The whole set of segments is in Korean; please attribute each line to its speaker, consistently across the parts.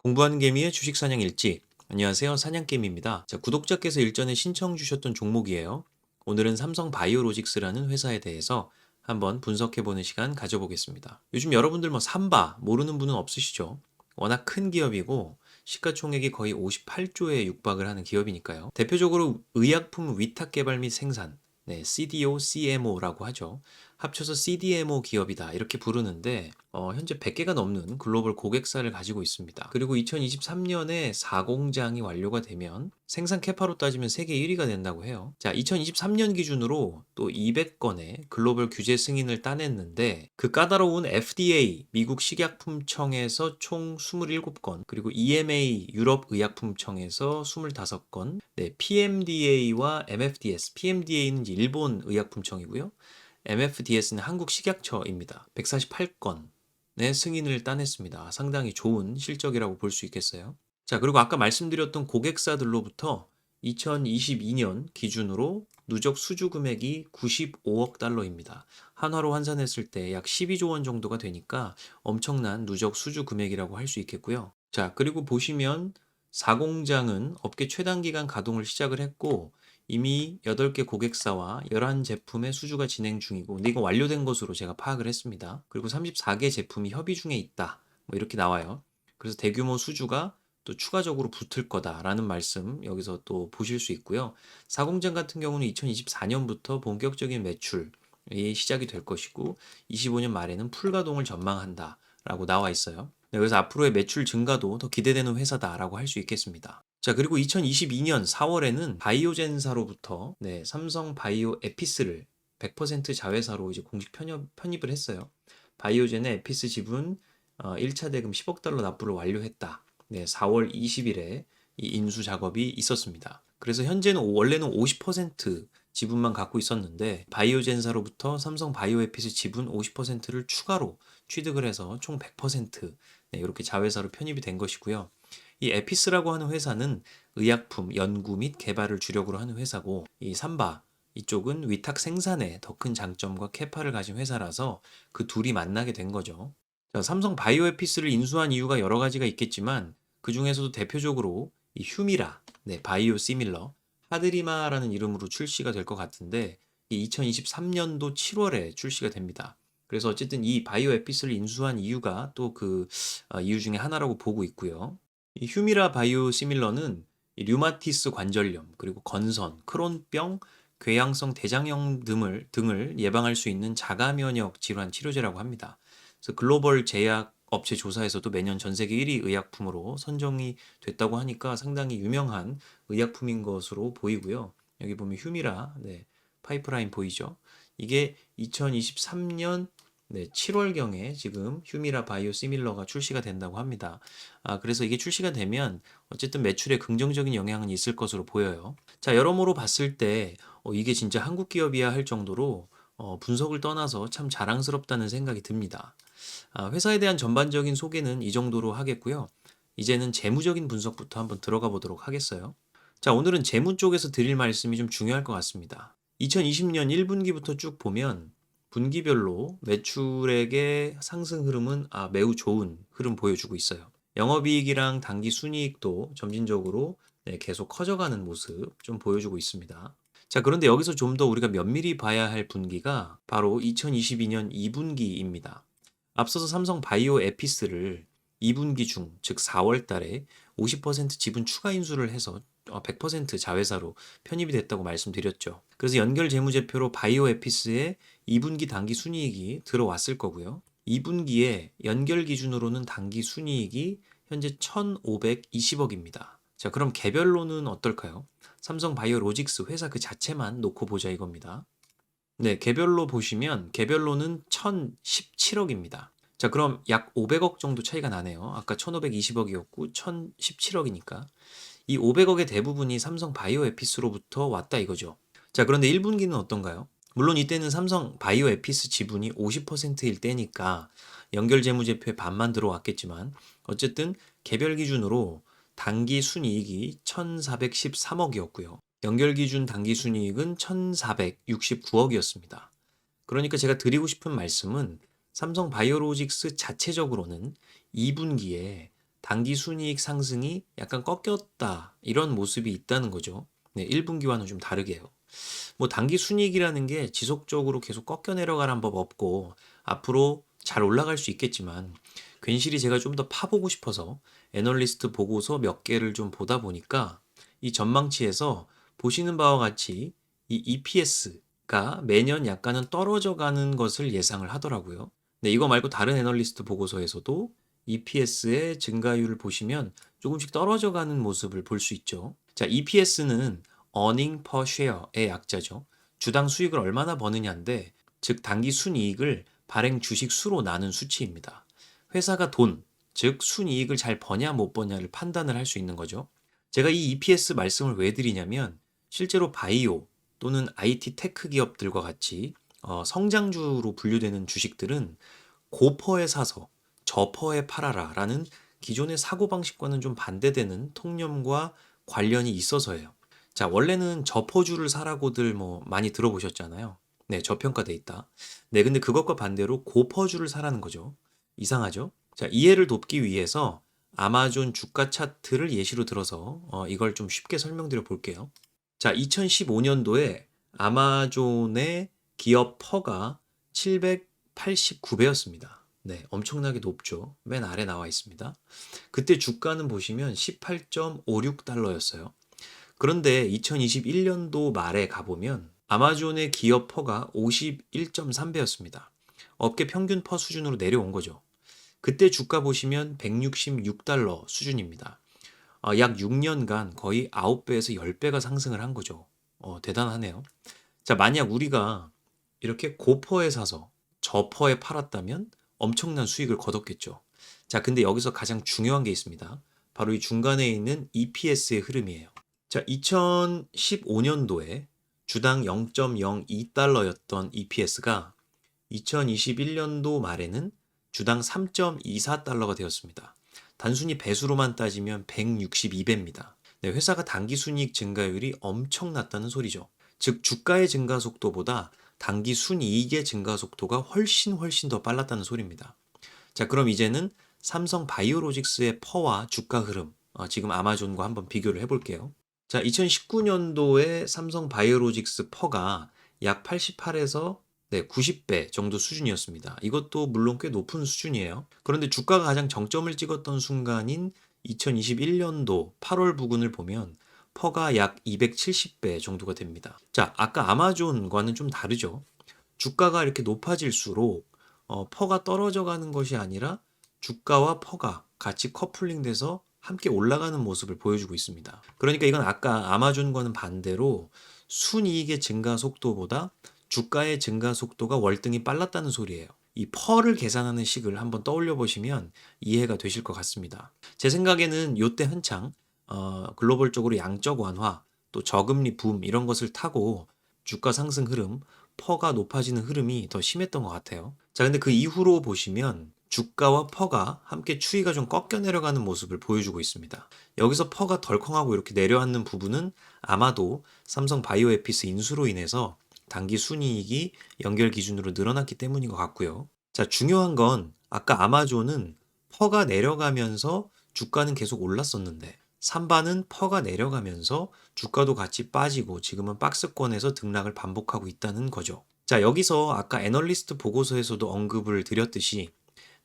Speaker 1: 공부하는 개미의 주식사냥 일지. 안녕하세요. 사냥개미입니다. 자, 구독자께서 일전에 신청 주셨던 종목이에요. 오늘은 삼성 바이오로직스라는 회사에 대해서 한번 분석해보는 시간 가져보겠습니다. 요즘 여러분들 뭐 삼바 모르는 분은 없으시죠? 워낙 큰 기업이고 시가총액이 거의 58조에 육박을 하는 기업이니까요. 대표적으로 의약품 위탁 개발 및 생산, CDO, CMO라고 하죠. 합쳐서 CDMO 기업이다 이렇게 부르는데 현재 100개가 넘는 글로벌 고객사를 가지고 있습니다. 그리고 2023년에 4공장이 완료가 되면 생산 캐파로 따지면 세계 1위가 된다고 해요. 자, 2023년 기준으로 또 200건의 글로벌 규제 승인을 따냈는데 그 까다로운 FDA 미국 식약품청에서 총 27건, 그리고 EMA 유럽 의약품청에서 25건, PMDA와 MFDS, PMDA는 이제 일본 의약품청이고요. MFDS는 한국 식약처입니다. 148건의 승인을 따냈습니다. 상당히 좋은 실적이라고 볼 수 있겠어요. 자, 그리고 아까 말씀드렸던 고객사들로부터 2022년 기준으로 누적 수주 금액이 95억 달러입니다. 한화로 환산했을 때 약 12조 원 정도가 되니까 엄청난 누적 수주 금액이라고 할 수 있겠고요. 자, 그리고 보시면 4공장은 업계 최단 기간 가동을 시작을 했고 이미 8개 고객사와 11제품의 수주가 진행 중이고, 근데 이건 완료된 것으로 제가 파악을 했습니다. 그리고 34개 제품이 협의 중에 있다. 뭐 이렇게 나와요. 그래서 대규모 수주가 또 추가적으로 붙을 거다라는 말씀 여기서 또 보실 수 있고요. 4공장 같은 경우는 2024년부터 본격적인 매출이 시작이 될 것이고 25년 말에는 풀가동을 전망한다라고 나와 있어요. 그래서 앞으로의 매출 증가도 더 기대되는 회사다라고 할 수 있겠습니다. 자, 그리고 2022년 4월에는 바이오젠사로부터 삼성 바이오 에피스를 100% 자회사로 이제 공식 편입을 했어요. 바이오젠의 에피스 지분 1차 대금 10억 달러 납부를 완료했다. 4월 20일에 이 인수 작업이 있었습니다. 그래서 현재는 원래는 50% 지분만 갖고 있었는데 바이오젠사로부터 삼성 바이오에피스 지분 50%를 추가로 취득을 해서 총 100% 이렇게 자회사로 편입이 된 것이고요. 이 에피스라고 하는 회사는 의약품 연구 및 개발을 주력으로 하는 회사고, 이 삼바 이쪽은 위탁 생산에 더 큰 장점과 캐파를 가진 회사라서 그 둘이 만나게 된 거죠. 자, 삼성 바이오에피스를 인수한 이유가 여러 가지가 있겠지만 그 중에서도 대표적으로 이 휴미라, 바이오 시밀러, 하드리마라는 이름으로 출시가 될 것 같은데 이 2023년도 7월에 출시가 됩니다. 그래서 어쨌든 이 바이오에피스를 인수한 이유가 또 그 이유 중에 하나라고 보고 있고요. 이 휴미라 바이오 시밀러는 이 류마티스 관절염, 그리고 건선, 크론병, 궤양성 대장염 등을 예방할 수 있는 자가 면역 질환 치료제라고 합니다. 그래서 글로벌 제약 업체 조사에서도 매년 전 세계 1위 의약품으로 선정이 됐다고 하니까 상당히 유명한 의약품인 것으로 보이고요. 여기 보면 휴미라, 파이프라인 보이죠? 이게 2023년 7월경에 지금 휴미라 바이오 시밀러가 출시가 된다고 합니다. 그래서 이게 출시가 되면 어쨌든 매출에 긍정적인 영향은 있을 것으로 보여요. 자, 여러모로 봤을 때 이게 진짜 한국 기업이야 할 정도로 분석을 떠나서 참 자랑스럽다는 생각이 듭니다. 회사에 대한 전반적인 소개는 이 정도로 하겠고요. 이제는 재무적인 분석부터 한번 들어가 보도록 하겠어요. 자, 오늘은 재무 쪽에서 드릴 말씀이 좀 중요할 것 같습니다. 2020년 1분기부터 쭉 보면 분기별로 매출액의 상승 흐름은 매우 좋은 흐름 보여주고 있어요. 영업이익이랑 당기 순이익도 점진적으로 계속 커져가는 모습 좀 보여주고 있습니다. 자, 그런데 여기서 좀 더 우리가 면밀히 봐야 할 분기가 바로 2022년 2분기입니다. 앞서서 삼성 바이오 에피스를 2분기 중, 즉 4월 달에 50% 지분 추가 인수를 해서 100% 자회사로 편입이 됐다고 말씀드렸죠. 그래서 연결 재무제표로 바이오 에피스의 2분기 당기 순이익이 들어왔을 거고요. 2분기에 연결 기준으로는 당기 순이익이 현재 1,520억입니다. 자, 그럼 개별로는 어떨까요? 삼성 바이오로직스 회사 그 자체만 놓고 보자 이겁니다. 개별로 보시면 개별로는 1,017억입니다. 자, 그럼 약 500억 정도 차이가 나네요. 아까 1,520억이었고 1,017억이니까. 이 500억의 대부분이 삼성 바이오에피스로부터 왔다 이거죠. 자, 그런데 1분기는 어떤가요? 물론 이때는 삼성 바이오에피스 지분이 50%일 때니까 연결 재무제표에 반만 들어왔겠지만 어쨌든 개별 기준으로 당기 순이익이 1,413억이었고요. 연결 기준 당기 순이익은 1,469억이었습니다. 그러니까 제가 드리고 싶은 말씀은 삼성 바이오로직스 자체적으로는 2분기에 단기 순이익 상승이 약간 꺾였다. 이런 모습이 있다는 거죠. 네, 1분기와는 좀 다르게요. 뭐 단기 순이익이라는 게 지속적으로 계속 꺾여 내려가는 법 없고 앞으로 잘 올라갈 수 있겠지만 괜시리 제가 좀 더 파보고 싶어서 애널리스트 보고서 몇 개를 좀 보다 보니까 이 전망치에서 보시는 바와 같이 이 EPS가 매년 약간은 떨어져 가는 것을 예상을 하더라고요. 네, 이거 말고 다른 애널리스트 보고서에서도 EPS의 증가율을 보시면 조금씩 떨어져 가는 모습을 볼 수 있죠. 자, EPS는 earning per share의 약자죠. 주당 수익을 얼마나 버느냐인데, 즉 단기 순이익을 발행 주식 수로 나눈 수치입니다. 회사가 돈, 즉 순이익을 잘 버냐 못 버냐를 판단을 할 수 있는 거죠. 제가 이 EPS 말씀을 왜 드리냐면 실제로 바이오 또는 IT 테크 기업들과 같이 성장주로 분류되는 주식들은 고퍼에 사서 저퍼에 팔아라라는 기존의 사고방식과는 좀 반대되는 통념과 관련이 있어서예요. 자, 원래는 저퍼주를 사라고들 뭐 많이 들어보셨잖아요. 네, 저평가돼 있다. 네, 근데 그것과 반대로 고퍼주를 사라는 거죠. 이상하죠? 자, 이해를 돕기 위해서 아마존 주가 차트를 예시로 들어서 이걸 좀 쉽게 설명드려 볼게요. 자, 2015년도에 아마존의 기업 퍼가 789배였습니다. 네, 엄청나게 높죠. 맨 아래 나와 있습니다. 그때 주가는 보시면 18.56달러였어요. 그런데 2021년도 말에 가보면 아마존의 기업 퍼가 51.3배였습니다. 업계 평균 퍼 수준으로 내려온 거죠. 그때 주가 보시면 166달러 수준입니다. 약 6년간 거의 9배에서 10배가 상승을 한 거죠. 대단하네요. 자, 만약 우리가 이렇게 고퍼에 사서 저퍼에 팔았다면 엄청난 수익을 거뒀겠죠. 자, 근데 여기서 가장 중요한 게 있습니다. 바로 이 중간에 있는 EPS의 흐름이에요. 자, 2015년도에 주당 0.02달러였던 EPS가 2021년도 말에는 주당 3.24달러가 되었습니다. 단순히 배수로만 따지면 162배입니다. 네, 회사가 단기 순이익 증가율이 엄청 낮다는 소리죠. 즉 주가의 증가 속도보다 단기 순이익의 증가 속도가 훨씬 더 빨랐다는 소리입니다. 자, 그럼 이제는 삼성 바이오로직스의 퍼와 주가 흐름, 지금 아마존과 한번 비교를 해볼게요. 자, 2019년도에 삼성 바이오로직스 퍼가 약 88에서 90배 정도 수준이었습니다. 이것도 물론 꽤 높은 수준이에요. 그런데 주가가 가장 정점을 찍었던 순간인 2021년도 8월 부근을 보면 퍼가 약 270배 정도가 됩니다. 자, 아까 아마존과는 좀 다르죠. 주가가 이렇게 높아질수록 퍼가 떨어져 가는 것이 아니라 주가와 퍼가 같이 커플링돼서 함께 올라가는 모습을 보여주고 있습니다. 그러니까 이건 아까 아마존과는 반대로 순이익의 증가 속도보다 주가의 증가 속도가 월등히 빨랐다는 소리예요. 이 퍼를 계산하는 식을 한번 떠올려 보시면 이해가 되실 것 같습니다. 제 생각에는 요때 한창 글로벌적으로 양적 완화, 또 저금리 붐 이런 것을 타고 주가 상승 흐름, 퍼가 높아지는 흐름이 더 심했던 것 같아요. 자, 근데 그 이후로 보시면 주가와 퍼가 함께 추이가 좀 꺾여 내려가는 모습을 보여주고 있습니다. 여기서 퍼가 덜컹하고 이렇게 내려앉는 부분은 아마도 삼성 바이오에피스 인수로 인해서 단기 순이익이 연결 기준으로 늘어났기 때문인 것 같고요. 자, 중요한 건 아까 아마존은 퍼가 내려가면서 주가는 계속 올랐었는데 삼바는 퍼가 내려가면서 주가도 같이 빠지고 지금은 박스권에서 등락을 반복하고 있다는 거죠. 자, 여기서 아까 애널리스트 보고서에서도 언급을 드렸듯이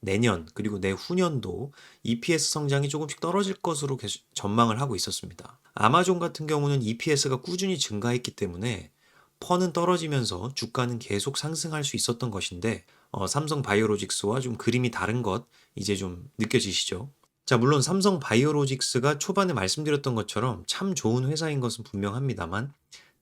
Speaker 1: 내년 그리고 내후년도 EPS 성장이 조금씩 떨어질 것으로 계속 전망을 하고 있었습니다. 아마존 같은 경우는 EPS가 꾸준히 증가했기 때문에 퍼는 떨어지면서 주가는 계속 상승할 수 있었던 것인데 삼성 바이오로직스와 좀 그림이 다른 것 이제 좀 느껴지시죠? 자, 물론 삼성 바이오로직스가 초반에 말씀드렸던 것처럼 참 좋은 회사인 것은 분명합니다만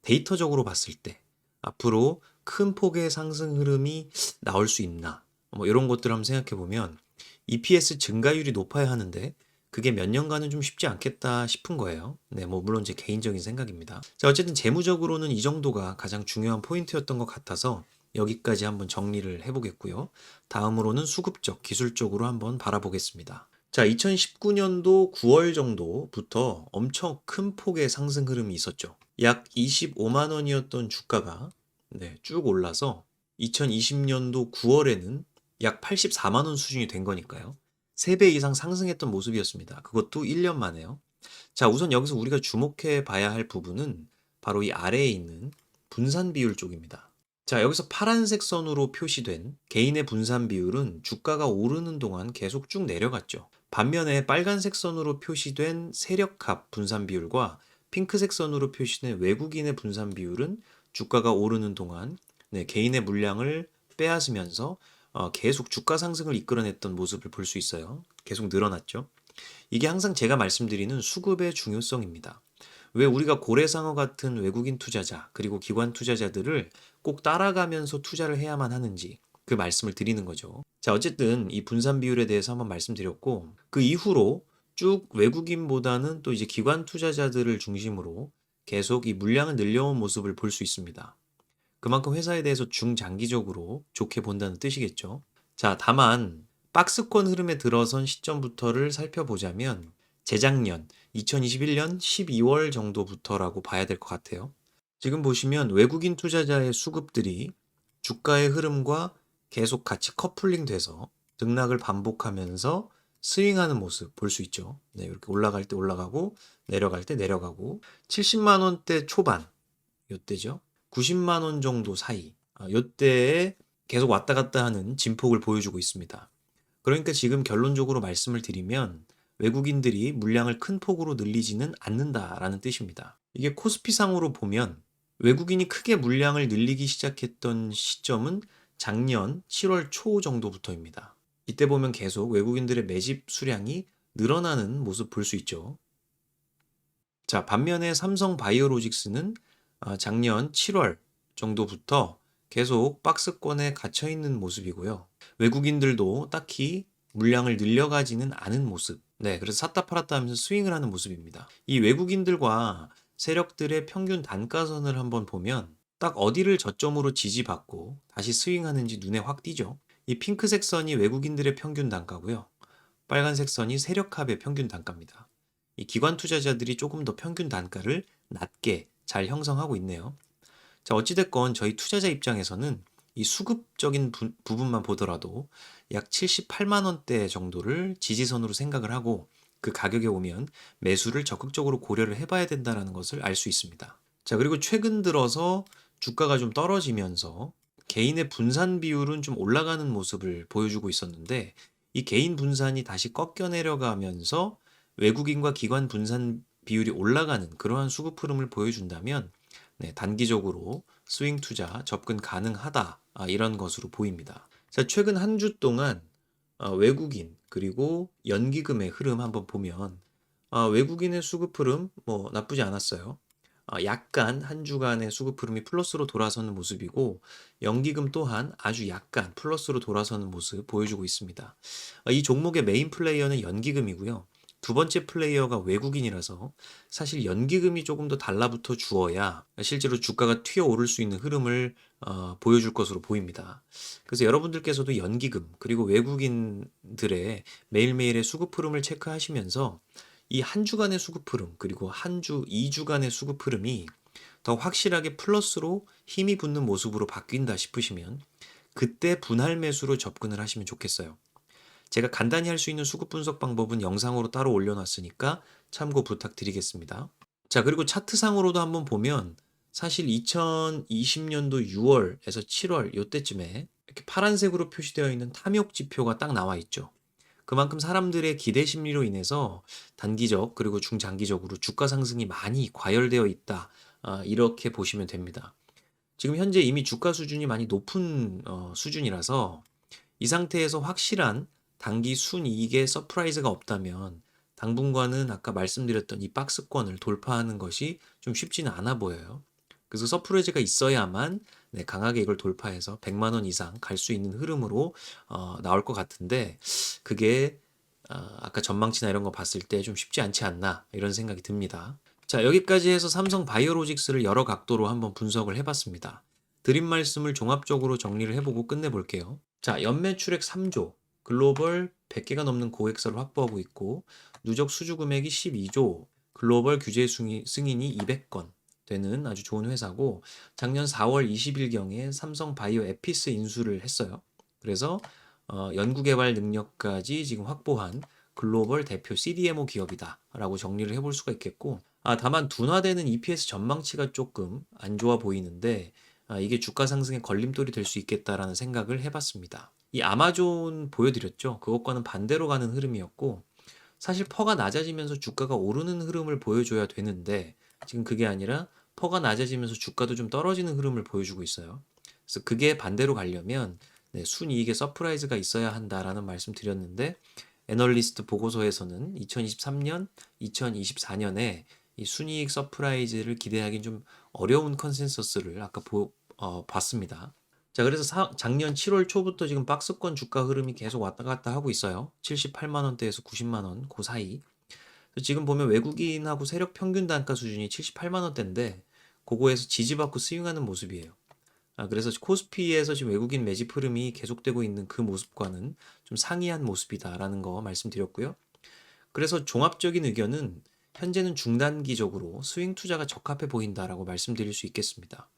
Speaker 1: 데이터적으로 봤을 때 앞으로 큰 폭의 상승 흐름이 나올 수 있나 뭐 이런 것들 한번 생각해 보면 EPS 증가율이 높아야 하는데 그게 몇 년간은 좀 쉽지 않겠다 싶은 거예요. 네, 뭐 물론 제 개인적인 생각입니다. 자, 어쨌든 재무적으로는 이 정도가 가장 중요한 포인트였던 것 같아서 여기까지 한번 정리를 해보겠고요. 다음으로는 수급적, 기술적으로 한번 바라보겠습니다. 자, 2019년도 9월 정도부터 엄청 큰 폭의 상승 흐름이 있었죠. 약 25만 원이었던 주가가 쭉 올라서 2020년도 9월에는 약 84만 원 수준이 된 거니까요. 3배 이상 상승했던 모습이었습니다. 그것도 1년 만에요. 자, 우선 여기서 우리가 주목해 봐야 할 부분은 바로 이 아래에 있는 분산 비율 쪽입니다. 자, 여기서 파란색 선으로 표시된 개인의 분산 비율은 주가가 오르는 동안 계속 쭉 내려갔죠. 반면에 빨간색 선으로 표시된 세력합 분산 비율과 핑크색 선으로 표시된 외국인의 분산 비율은 주가가 오르는 동안 개인의 물량을 빼앗으면서 계속 주가 상승을 이끌어냈던 모습을 볼 수 있어요. 계속 늘어났죠. 이게 항상 제가 말씀드리는 수급의 중요성입니다. 왜 우리가 고래상어 같은 외국인 투자자 그리고 기관 투자자들을 꼭 따라가면서 투자를 해야만 하는지 그 말씀을 드리는 거죠. 자, 어쨌든 이 분산 비율에 대해서 한번 말씀드렸고 그 이후로 쭉 외국인보다는 또 이제 기관 투자자들을 중심으로 계속 이 물량을 늘려온 모습을 볼 수 있습니다. 그만큼 회사에 대해서 중장기적으로 좋게 본다는 뜻이겠죠. 자, 다만 박스권 흐름에 들어선 시점부터를 살펴보자면 재작년 2021년 12월 정도부터라고 봐야 될 것 같아요. 지금 보시면 외국인 투자자의 수급들이 주가의 흐름과 계속 같이 커플링 돼서 등락을 반복하면서 스윙하는 모습 볼 수 있죠. 네, 이렇게 올라갈 때 올라가고 내려갈 때 내려가고 70만 원대 초반 요때죠. 90만 원 정도 사이 요때에 계속 왔다 갔다 하는 진폭을 보여주고 있습니다. 그러니까 지금 결론적으로 말씀을 드리면 외국인들이 물량을 큰 폭으로 늘리지는 않는다라는 뜻입니다. 이게 코스피상으로 보면 외국인이 크게 물량을 늘리기 시작했던 시점은 작년 7월 초 정도부터입니다. 이때 보면 계속 외국인들의 매집 수량이 늘어나는 모습 볼 수 있죠. 자, 반면에 삼성 바이오로직스는 작년 7월 정도부터 계속 박스권에 갇혀 있는 모습이고요. 외국인들도 딱히 물량을 늘려가지는 않은 모습. 네, 그래서 샀다 팔았다 하면서 스윙을 하는 모습입니다. 이 외국인들과 세력들의 평균 단가선을 한번 보면 딱 어디를 저점으로 지지받고 다시 스윙하는지 눈에 확 띄죠. 이 핑크색 선이 외국인들의 평균 단가고요. 빨간색 선이 세력합의 평균 단가입니다. 이 기관 투자자들이 조금 더 평균 단가를 낮게 잘 형성하고 있네요. 자, 어찌됐건 저희 투자자 입장에서는 이 수급적인 부분만 보더라도 약 78만 원대 정도를 지지선으로 생각을 하고 그 가격에 오면 매수를 적극적으로 고려를 해봐야 된다는 것을 알 수 있습니다. 자, 그리고 최근 들어서 주가가 좀 떨어지면서 개인의 분산 비율은 좀 올라가는 모습을 보여주고 있었는데 이 개인 분산이 다시 꺾여 내려가면서 외국인과 기관 분산 비율이 올라가는 그러한 수급 흐름을 보여준다면 단기적으로 스윙 투자 접근 가능하다 이런 것으로 보입니다. 자, 최근 한 주 동안 외국인 그리고 연기금의 흐름 한번 보면 외국인의 수급 흐름 뭐 나쁘지 않았어요. 약간 한 주간의 수급 흐름이 플러스로 돌아서는 모습이고 연기금 또한 아주 약간 플러스로 돌아서는 모습 보여주고 있습니다. 이 종목의 메인 플레이어는 연기금이고요. 두 번째 플레이어가 외국인이라서 사실 연기금이 조금 더 달라붙어 주어야 실제로 주가가 튀어오를 수 있는 흐름을 보여줄 것으로 보입니다. 그래서 여러분들께서도 연기금 그리고 외국인들의 매일매일의 수급 흐름을 체크하시면서 이 한 주간의 수급 흐름 그리고 한 주, 2주간의 수급 흐름이 더 확실하게 플러스로 힘이 붙는 모습으로 바뀐다 싶으시면 그때 분할 매수로 접근을 하시면 좋겠어요. 제가 간단히 할 수 있는 수급 분석 방법은 영상으로 따로 올려놨으니까 참고 부탁드리겠습니다. 자, 그리고 차트상으로도 한번 보면 사실 2020년도 6월에서 7월 요때쯤에 이렇게 파란색으로 표시되어 있는 탐욕 지표가 딱 나와 있죠. 그만큼 사람들의 기대 심리로 인해서 단기적 그리고 중장기적으로 주가 상승이 많이 과열되어 있다. 이렇게 보시면 됩니다. 지금 현재 이미 주가 수준이 많이 높은 수준이라서 이 상태에서 확실한 단기 순이익의 서프라이즈가 없다면 당분간은 아까 말씀드렸던 이 박스권을 돌파하는 것이 좀 쉽지는 않아 보여요. 그래서 서프라이즈가 있어야만 강하게 이걸 돌파해서 100만 원 이상 갈 수 있는 흐름으로 나올 것 같은데 그게 아까 전망치나 이런 거 봤을 때 좀 쉽지 않지 않나 이런 생각이 듭니다. 자, 여기까지 해서 삼성 바이오로직스를 여러 각도로 한번 분석을 해봤습니다. 드린 말씀을 종합적으로 정리를 해보고 끝내볼게요. 자, 연매출액 3조, 글로벌 100개가 넘는 고객사를 확보하고 있고 누적 수주 금액이 12조, 글로벌 규제 승인이 200건 되는 아주 좋은 회사고 작년 4월 20일경에 삼성 바이오 에피스 인수를 했어요. 그래서 연구개발 능력까지 지금 확보한 글로벌 대표 CDMO 기업이다라고 정리를 해볼 수가 있겠고, 다만 둔화되는 EPS 전망치가 조금 안 좋아 보이는데, 이게 주가 상승에 걸림돌이 될 수 있겠다라는 생각을 해봤습니다. 이 아마존 보여드렸죠. 그것과는 반대로 가는 흐름이었고, 사실 퍼가 낮아지면서 주가가 오르는 흐름을 보여줘야 되는데, 지금 그게 아니라 퍼가 낮아지면서 주가도 좀 떨어지는 흐름을 보여주고 있어요. 그래서 그게 반대로 가려면 네, 순이익에 서프라이즈가 있어야 한다라는 말씀 드렸는데, 애널리스트 보고서에서는 2023년, 2024년에 이 순이익 서프라이즈를 기대하기는 좀 어려운 컨센서스를 아까 봤습니다. 자, 그래서 작년 7월 초부터 지금 박스권 주가 흐름이 계속 왔다 갔다 하고 있어요. 78만 원대에서 90만 원, 그 사이. 지금 보면 외국인하고 세력 평균 단가 수준이 78만 원대인데, 그거에서 지지받고 스윙하는 모습이에요. 그래서 코스피에서 지금 외국인 매집 흐름이 계속되고 있는 그 모습과는 좀 상이한 모습이다라는 거 말씀드렸고요. 그래서 종합적인 의견은 현재는 중단기적으로 스윙 투자가 적합해 보인다라고 말씀드릴 수 있겠습니다.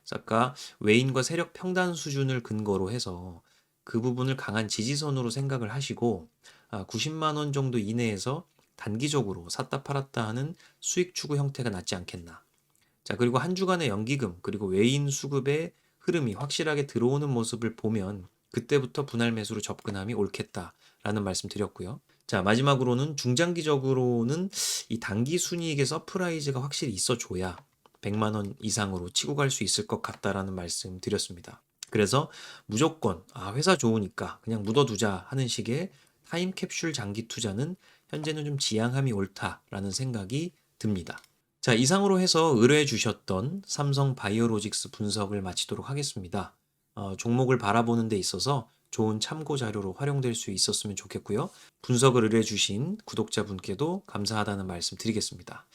Speaker 1: 그래서 아까 외인과 세력 평단 수준을 근거로 해서 그 부분을 강한 지지선으로 생각을 하시고 90만 원 정도 이내에서 단기적으로 샀다 팔았다 하는 수익 추구 형태가 낫지 않겠나. 자, 그리고 한 주간의 연기금 그리고 외인 수급의 흐름이 확실하게 들어오는 모습을 보면 그때부터 분할 매수로 접근함이 옳겠다라는 말씀 드렸고요. 자, 마지막으로는 중장기적으로는 이 단기 순이익의 서프라이즈가 확실히 있어줘야 100만 원 이상으로 치고 갈 수 있을 것 같다라는 말씀 드렸습니다. 그래서 무조건 회사 좋으니까 그냥 묻어두자 하는 식의 타임캡슐 장기 투자는 현재는 좀 지양함이 옳다라는 생각이 듭니다. 자, 이상으로 해서 의뢰해 주셨던 삼성 바이오로직스 분석을 마치도록 하겠습니다. 종목을 바라보는 데 있어서 좋은 참고 자료로 활용될 수 있었으면 좋겠고요. 분석을 의뢰해 주신 구독자분께도 감사하다는 말씀 드리겠습니다.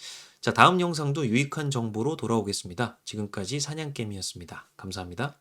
Speaker 1: 자, 다음 영상도 유익한 정보로 돌아오겠습니다. 지금까지 사냥개미였습니다. 감사합니다.